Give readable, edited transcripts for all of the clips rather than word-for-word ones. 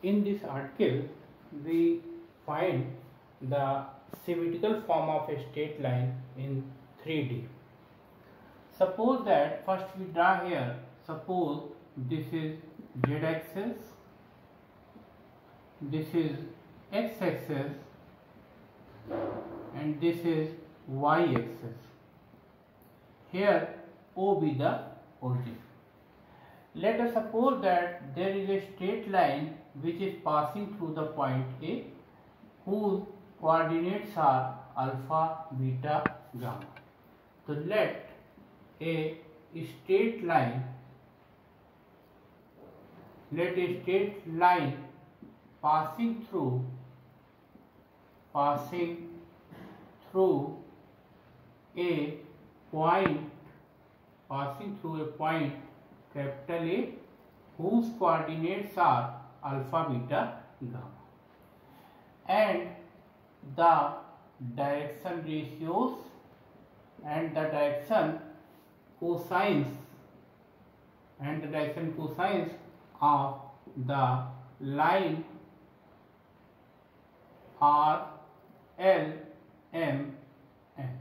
In this article, we find the symmetrical form of a straight line in 3D. Suppose that first we draw here, suppose this is z axis, this is x axis, and this is y axis. Here O be the origin. Let us suppose that there is a straight line which is passing through the point A, whose coordinates are alpha, beta, gamma. So let a straight line passing through a point capital A, whose coordinates are alpha, beta, gamma, and the direction ratios and the direction cosines of the line are L, M, N.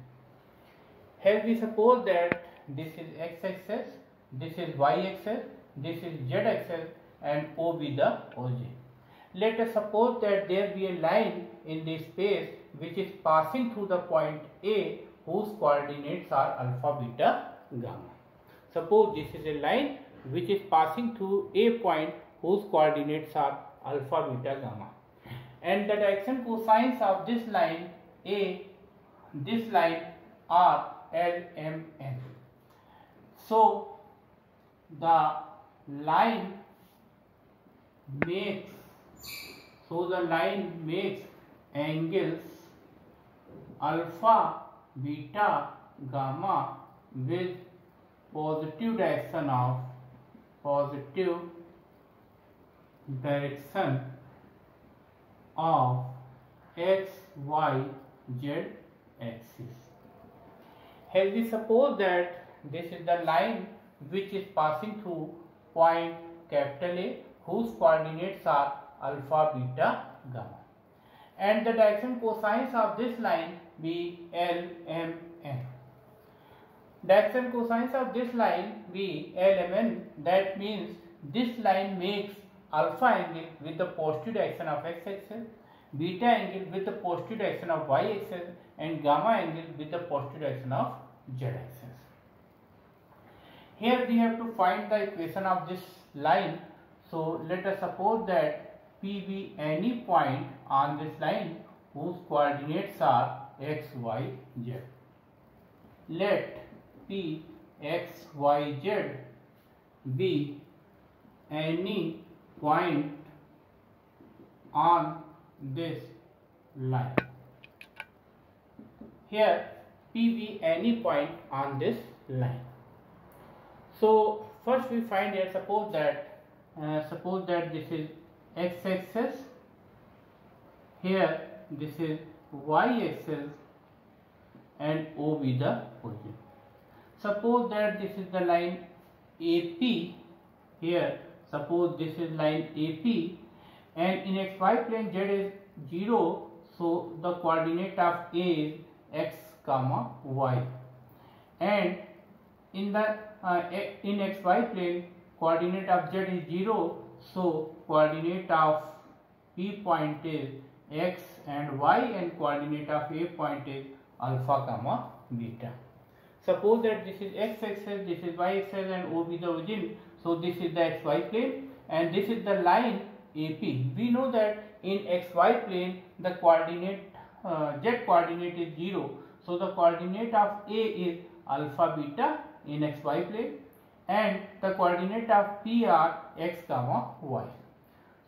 Here we suppose that this is x axis, this is y axis, this is z axis, and O be the origin. Let us suppose that there be a line in this space which is passing through the point A, whose coordinates are alpha, beta, gamma. Suppose this is a line which is passing through a point whose coordinates are alpha, beta, gamma, and the direction cosines of this line are L, M, N. So the line makes angles alpha, beta, gamma with positive direction of x, y, z axis. Here we suppose that this is the line which is passing through point capital A, whose coordinates are alpha, beta, gamma, and the direction cosines of this line be L, M, N. Direction cosines of this line be L, M, N. That means this line makes alpha angle with the positive direction of x axis, beta angle with the positive direction of y axis, and gamma angle with the positive direction of z axis. Here we have to find the equation of this line. So let us suppose that P be any point on this line whose coordinates are x, y, z. Let P, x, y, z be any point on this line. Here P be any point on this line. So first we find here, suppose that this is x axis, here this is y axis, and O be the origin. Suppose that this is the line AP. Here suppose this is line AP, and in xy plane z is 0, so the coordinate of A is x, comma, y, and in xy plane coordinate of z is 0, so coordinate of P point is x and y, and coordinate of A point is alpha, comma, beta. Suppose that this is x axis, this is y axis, and O be the origin. So this is the xy plane, and this is the line AP. We know that in xy plane the coordinate z coordinate is 0, so the coordinate of A is alpha, beta in xy plane, and the coordinate of P are x, comma, y.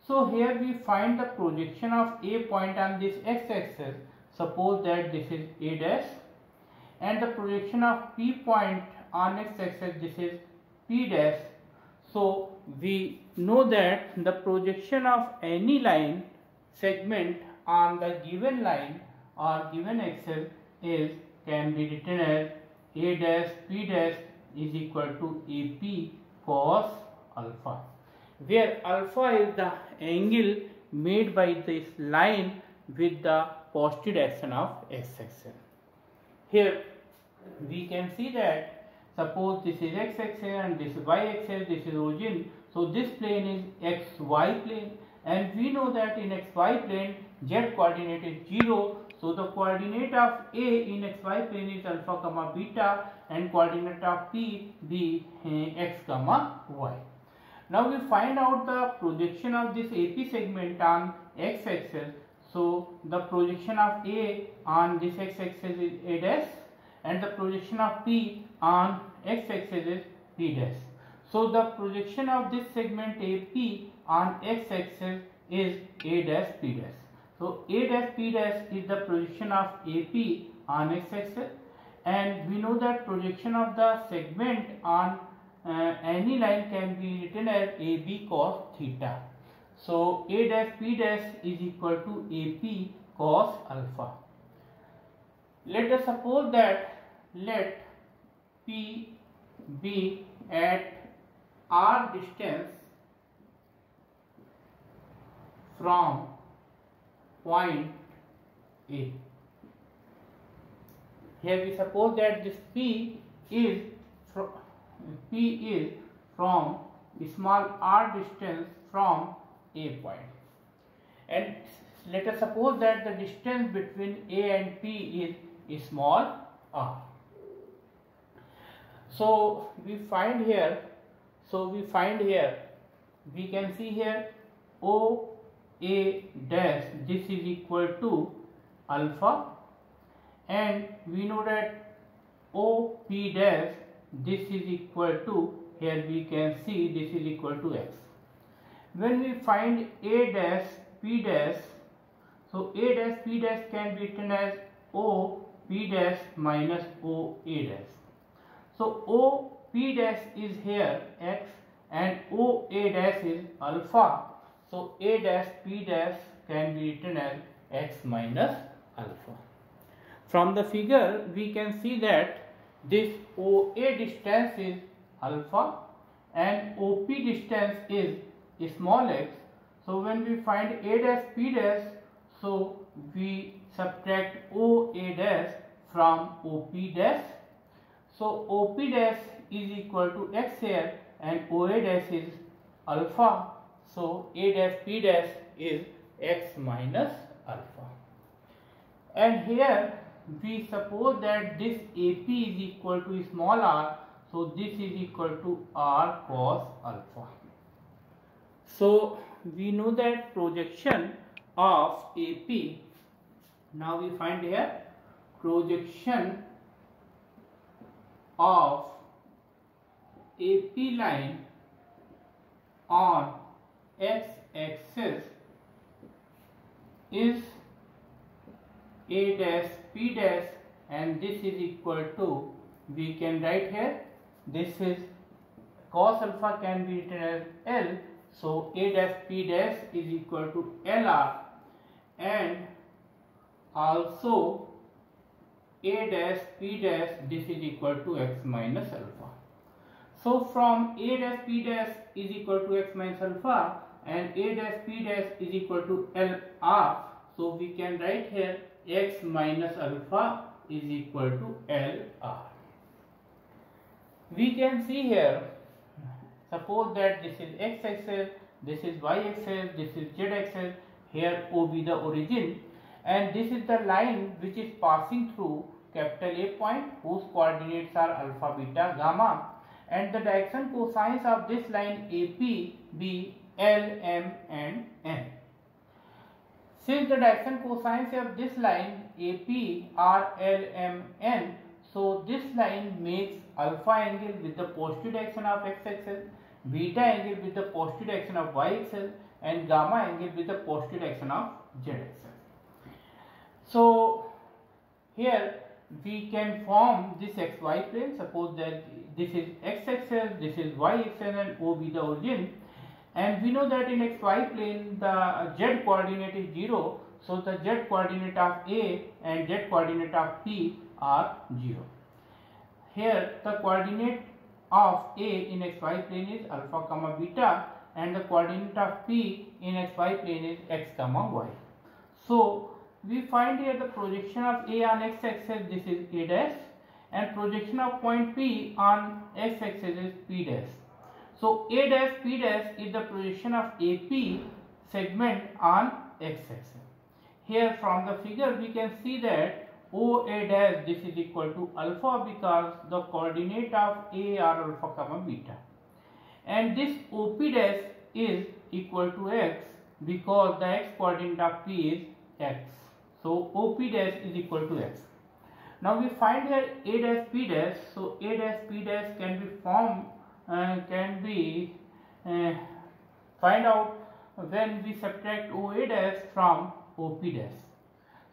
So here we find the projection of A point on this x axis. Suppose that this is A dash, and the projection of P point on x axis, this is P dash. So we know that the projection of any line segment on the given line or given axis can be written as A dash P dash is equal to AP cos alpha. where alpha is the angle made by this line with the positive direction of x-axis. Here we can see that suppose this is x-axis and this is y-axis, this is origin. So this plane is xy plane, and we know that in xy plane z coordinate is 0. So the coordinate of A in xy plane is alpha comma beta, and coordinate of P be x comma y. Now we find out the projection of this AP segment on x-axis. So the projection of A on this x-axis is A dash, and the projection of P on x-axis is P dash. So the projection of this segment AP on x-axis is A dash P dash. So A dash P dash is the projection of AP on x-axis, and we know that projection of the segment on any line can be written as AB cos theta. So A dash P dash is equal to AP cos alpha. Let us suppose that let P be at r distance from point A. Here we suppose that this P is from small r distance from A point, and let us suppose that the distance between A and P is small r. So we find here, we can see here O A dash, this is equal to alpha, and we know that O P dash, this is equal to, here we can see this is equal to x. When we find A dash P dash, so A dash P dash can be written as O P dash minus O A dash. So O P dash is here x and O A dash is alpha. So A dash P dash can be written as x minus alpha. From the figure we can see that this OA distance is alpha and OP distance is small x. So when we find A dash P dash, so we subtract OA dash from OP dash. So OP dash is equal to x here and OA dash is alpha. So A dash P dash is x minus alpha. And here we suppose that this AP is equal to small r, so this is equal to r cos alpha. So we know that projection of AP, now we find here projection of AP line on x-axis is A dash P dash, and this is equal to, we can write here, this is cos alpha can be written as L, so A dash P dash is equal to LR, and also A dash P dash, this is equal to x minus alpha. So from A dash P dash is equal to x minus alpha and A dash P dash is equal to LR, so we can write here x minus alpha is equal to LR. We can see here, suppose that this is x axis, this is y axis, this is z axis, here O be the origin, and this is the line which is passing through capital A point whose coordinates are alpha, beta, gamma, and the direction cosines of this line AP be L, M and N. Since the direction cosines of this line AP are L, M, N, so this line makes alpha angle with the positive direction of x-axis, beta angle with the positive direction of y-axis, and gamma angle with the positive direction of z-axis. So here we can form this xy plane. Suppose that this is x-axis, this is y-axis, and O be the origin. And we know that in xy plane the z coordinate is 0, so the z coordinate of A and z coordinate of P are 0. Here the coordinate of A in xy plane is alpha comma beta, and the coordinate of P in xy plane is x comma y. So we find here the projection of A on x axis, this is A dash, and projection of point P on x axis is P dash. So A dash P dash is the projection of AP segment on x axis. Here from the figure we can see that OA dash, this is equal to alpha because the coordinate of A are alpha comma beta, and this OP dash is equal to x because the x coordinate of P is x. So OP dash is equal to x. Now we find here A dash P dash. So A dash P dash can be formed, find out when we subtract OA dash from OP dash.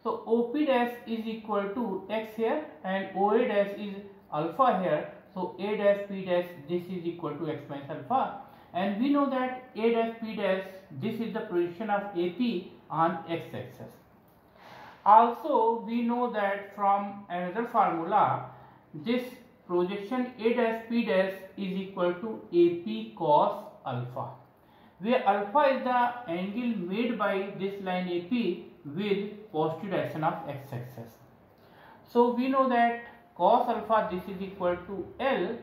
So OP dash is equal to x here and OA dash is alpha here. So A dash P dash, this is equal to x minus alpha, and we know that A dash P dash, this is the projection of AP on x axis. Also we know that from another formula, this projection A dash P dash is equal to AP cos alpha, where alpha is the angle made by this line AP with positive direction of x axis. So we know that cos alpha, this is equal to L.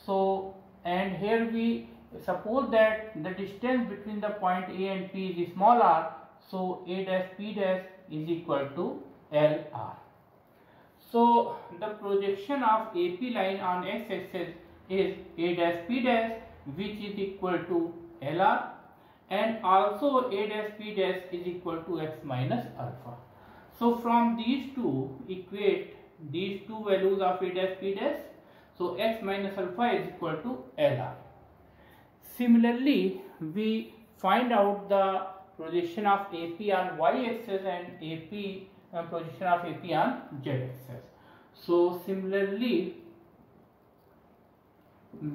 So and here we suppose that the distance between the point A and P is small r, so A dash P dash is equal to LR. So the projection of AP line on x axis is A dash P dash, which is equal to LR, and also A dash P dash is equal to x minus alpha. So from these two, equate these two values of A dash P dash. So x minus alpha is equal to LR. Similarly, we find out the projection of AP on y axis and projection of AP on z axis. So similarly,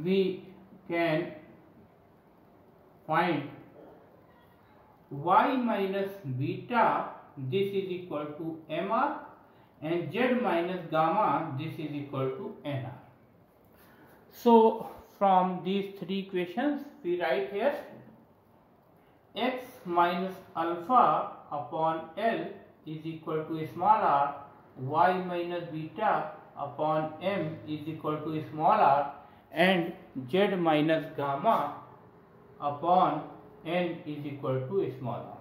we can find y minus beta, this is equal to MR, and z minus gamma, this is equal to NR. So from these three equations we write here x minus alpha upon L is equal to small r, y minus beta upon M is equal to small r, and z minus gamma upon N is equal to small r.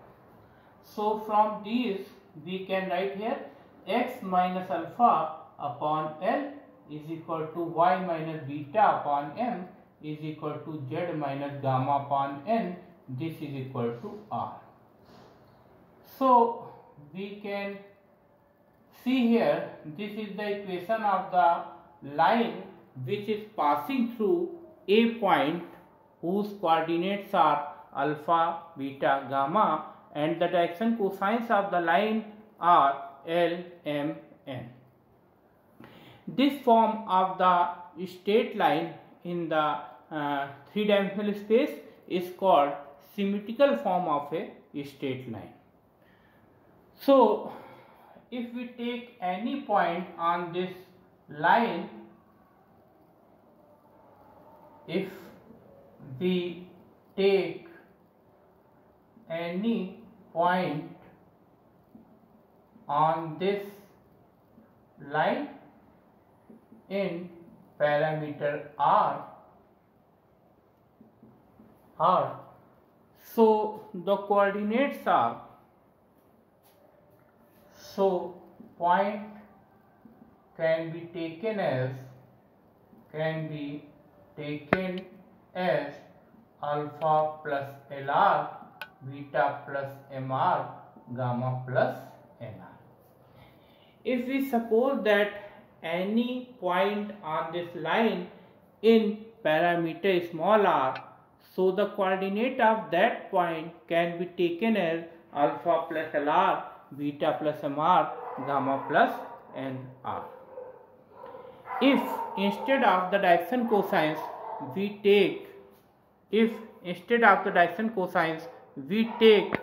So from these we can write here x minus alpha upon L is equal to y minus beta upon M is equal to z minus gamma upon N, this is equal to R. So we can see here, this is the equation of the line which is passing through a point whose coordinates are alpha, beta, gamma, and the direction cosines of the line are L, M, N. This form of the straight line in the three-dimensional space is called symmetrical form of a straight line. So if we take any point on this line, if we take any point on this line in parameter R, so the coordinates are, so point can be taken as alpha plus LR, beta plus MR, gamma plus NR. If we suppose that any point on this line in parameter small r, so the coordinate of that point can be taken as alpha plus LR, beta plus MR, gamma plus NR. If instead of the direction cosines we take